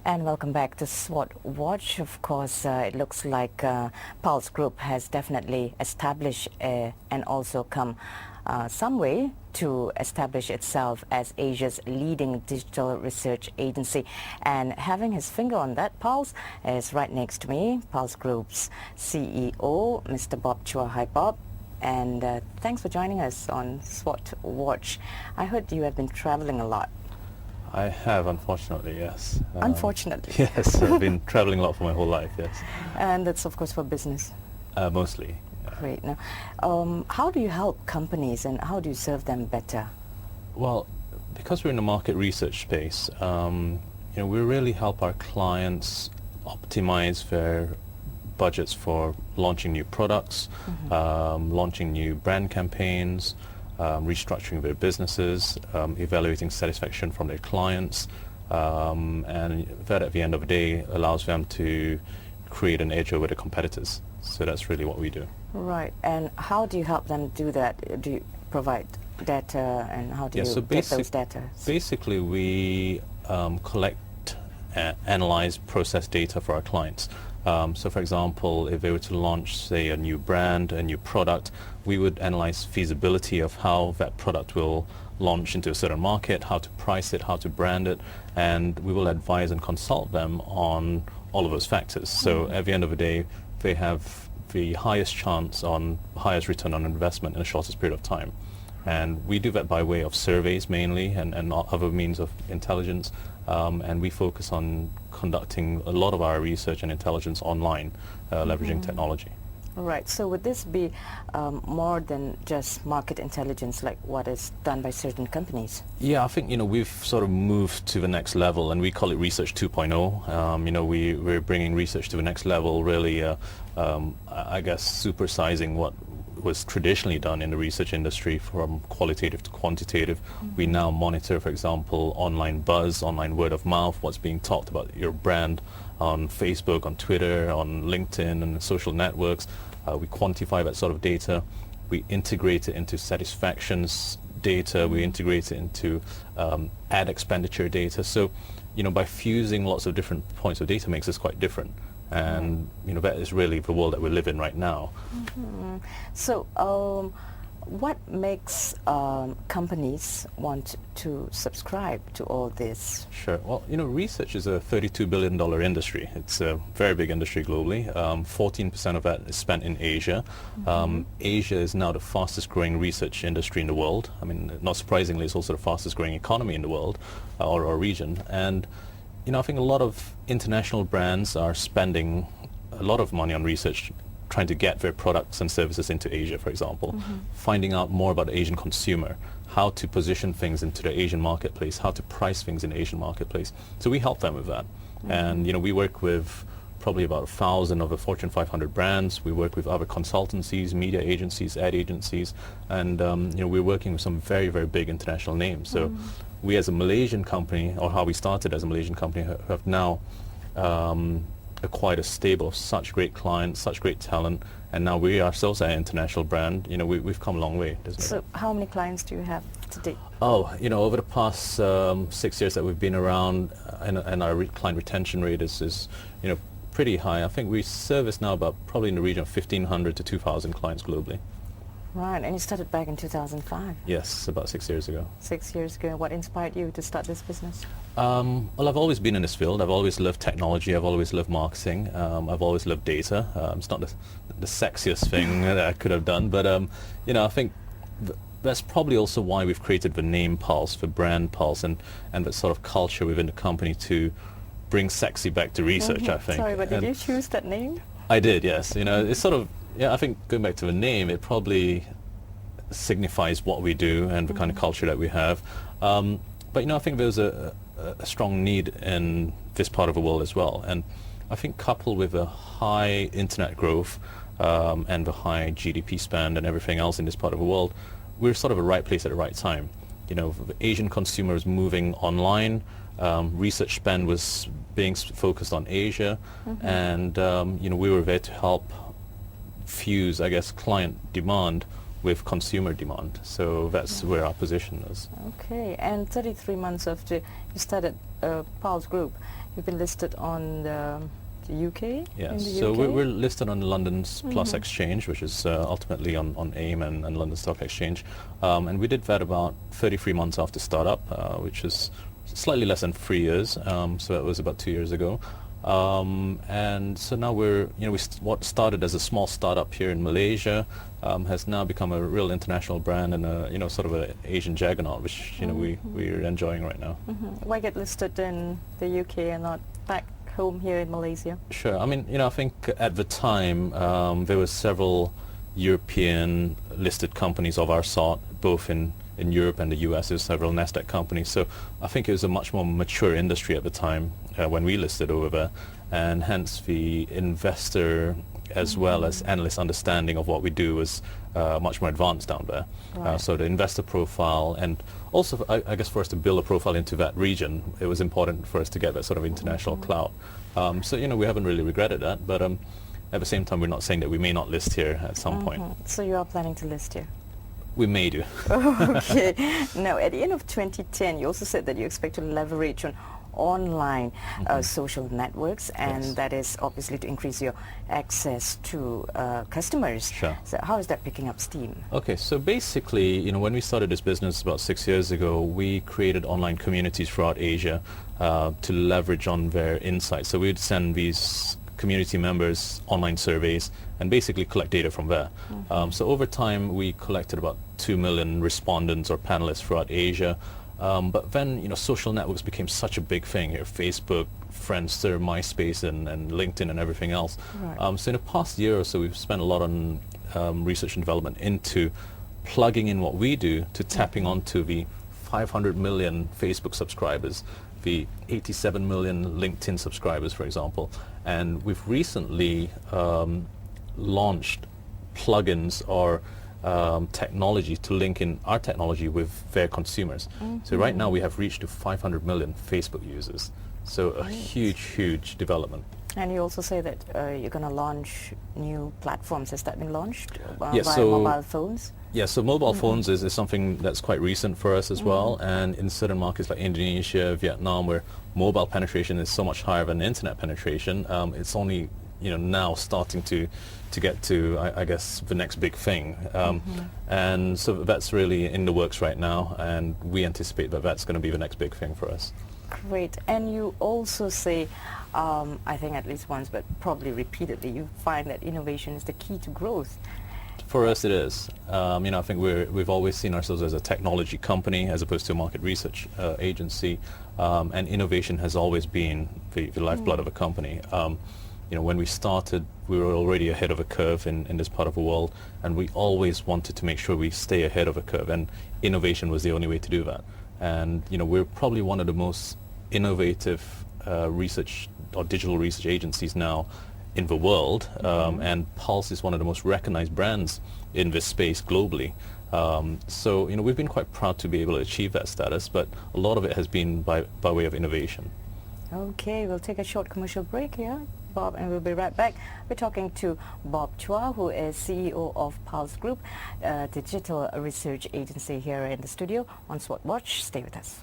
And welcome back to SWOT Watch. Of course, it looks like Pulse Group has definitely established and also come some way to establish itself as Asia's leading digital research agency. And having his finger on that pulse is right next to me, Pulse Group's CEO, Mr. Bob Chua. Hi, Bob. And thanks for joining us on SWOT Watch. I heard you have been traveling a lot. I have, unfortunately, yes. Unfortunately? Yes, I've been traveling a lot for my whole life, yes. And that's, of course, for business? Mostly. Yeah. Great. Now, how do you help companies and how do you serve them better? Well, because we're in the market research space, we really help our clients optimize their budgets for launching new products, launching new brand campaigns, restructuring their businesses, evaluating satisfaction from their clients, and that at the end of the day allows them to create an edge over the competitors. So that's really what we do. Right. And how do you help them do that? Do you provide data, and how do you get those data? Basically, we collect, analyze, process data for our clients. So for example, if they were to launch, say, a new brand, a new product, we would analyze feasibility of how that product will launch into a certain market, how to price it, how to brand it, and we will advise and consult them on all of those factors. So at the end of the day, they have the highest chance on highest return on investment in the shortest period of time. And we do that by way of surveys mainly and other means of intelligence. And we focus on conducting a lot of our research and intelligence online, leveraging technology. Right. So would this be more than just market intelligence like what is done by certain companies? Yeah, I think, we've sort of moved to the next level, and we call it Research 2.0. We're bringing research to the next level, really, I guess, supersizing what was traditionally done in the research industry from qualitative to quantitative. We now monitor, for example, online buzz, online word of mouth, what's being talked about your brand on Facebook, on Twitter, on LinkedIn and social networks. We quantify that sort of data. We integrate it into satisfactions data. We integrate it into ad expenditure data. So, by fusing lots of different points of data makes us quite different. And that is really the world that we live in right now. So what makes companies want to subscribe to all this? Sure. Well, research is a $32 billion industry. It's a very big industry globally. 14% of that is spent in Asia. Asia is now the fastest growing research industry in the world. I mean, not surprisingly, it's also the fastest growing economy in the world or region. And I think a lot of international brands are spending a lot of money on research, trying to get their products and services into Asia, for example, finding out more about the Asian consumer, how to position things into the Asian marketplace, how to price things in the Asian marketplace. So we help them with that. And, we work with probably about 1,000 of the Fortune 500 brands. We work with other consultancies, media agencies, ad agencies, and, we're working with some very, very big international names. So we as a Malaysian company, or how we started as a Malaysian company, have now acquired a stable of such great clients, such great talent, and now we ourselves are an international brand. We've come a long way. So how many clients do you have today? Oh, over the past 6 years that we've been around, and our client retention rate is pretty high. I think we service now about probably in the region of 1,500 to 2,000 clients globally. Right, and you started back in 2005? Yes, about 6 years ago. 6 years ago. What inspired you to start this business? Well, I've always been in this field. I've always loved technology. I've always loved marketing. I've always loved data. It's not the sexiest thing that I could have done, but I think that's probably also why we've created the name Pulse, the brand Pulse, and that sort of culture within the company to bring sexy back to research, I think. Sorry, but did you choose that name? I did, yes. It's sort of, I think going back to the name, it probably signifies what we do and the kind of culture that we have. But I think there's a strong need in this part of the world as well. And I think coupled with the high internet growth and the high GDP spend and everything else in this part of the world, we're sort of the right place at the right time. The Asian consumers moving online, research spend was being focused on Asia, and we were there to help fuse, I guess, client demand with consumer demand. So that's where our position is. Okay, and 33 months after you started Pulse Group, you've been listed on the UK? Yes, in the so UK? we're listed on the London's Plus Exchange, which is ultimately on AIM and London Stock Exchange. And we did that about 33 months after startup, which is slightly less than 3 years. So that was about 2 years ago. And so now we're, what started as a small startup here in Malaysia has now become a real international brand and a, sort of an Asian juggernaut, which, we're enjoying right now. Why get listed in the UK and not back home here in Malaysia? Sure. I mean, I think at the time there were several European listed companies of our sort, both in Europe and the US. There's several NASDAQ companies. So I think it was a much more mature industry at the time when we listed over there. And hence the investor as well as analyst understanding of what we do was much more advanced down there. Right. So the investor profile, and also I guess for us to build a profile into that region, it was important for us to get that sort of international clout. So we haven't really regretted that, but at the same time we're not saying that we may not list here at some point. So you are planning to list here? We may do. Okay. Now, at the end of 2010, you also said that you expect to leverage on online social networks, and that is obviously to increase your access to customers. Sure. So how is that picking up steam? Okay, so basically, when we started this business about 6 years ago, we created online communities throughout Asia to leverage on their insights. So we'd send these community members online surveys and basically collect data from there. So over time we collected about 2 million respondents or panelists throughout Asia. But then social networks became such a big thing here: Facebook, Friendster, MySpace, and LinkedIn and everything else. Right. So in the past year or so we've spent a lot on research and development into plugging in what we do to tapping onto the 500 million Facebook subscribers, the 87 million LinkedIn subscribers, for example. And we've recently launched plugins or technology to link in our technology with their consumers. So right now we have reached to 500 million Facebook users. So a huge development. And you also say that you're going to launch new platforms. Has that been launched Yes, via so mobile phones? Yeah, so mobile phones is something that's quite recent for us as well. And in certain markets like Indonesia, Vietnam, where mobile penetration is so much higher than internet penetration, it's only now starting to get to, I guess, the next big thing. And so that's really in the works right now, and we anticipate that that's going to be the next big thing for us. Great. And you also say, I think at least once, but probably repeatedly, you find that innovation is the key to growth. For us, it is. I think we've always seen ourselves as a technology company as opposed to a market research agency, and innovation has always been the lifeblood of a company. When we started, we were already ahead of a curve in this part of the world, and we always wanted to make sure we stay ahead of a curve, and innovation was the only way to do that. And we're probably one of the most innovative research or digital research agencies now in the world, and Pulse is one of the most recognized brands in this space globally. So we've been quite proud to be able to achieve that status, but a lot of it has been by way of innovation. Okay, we'll take a short commercial break here, Bob, and we'll be right back. We're talking to Bob Chua, who is CEO of Pulse Group, digital research agency, here in the studio on SWOT Watch. Stay with us.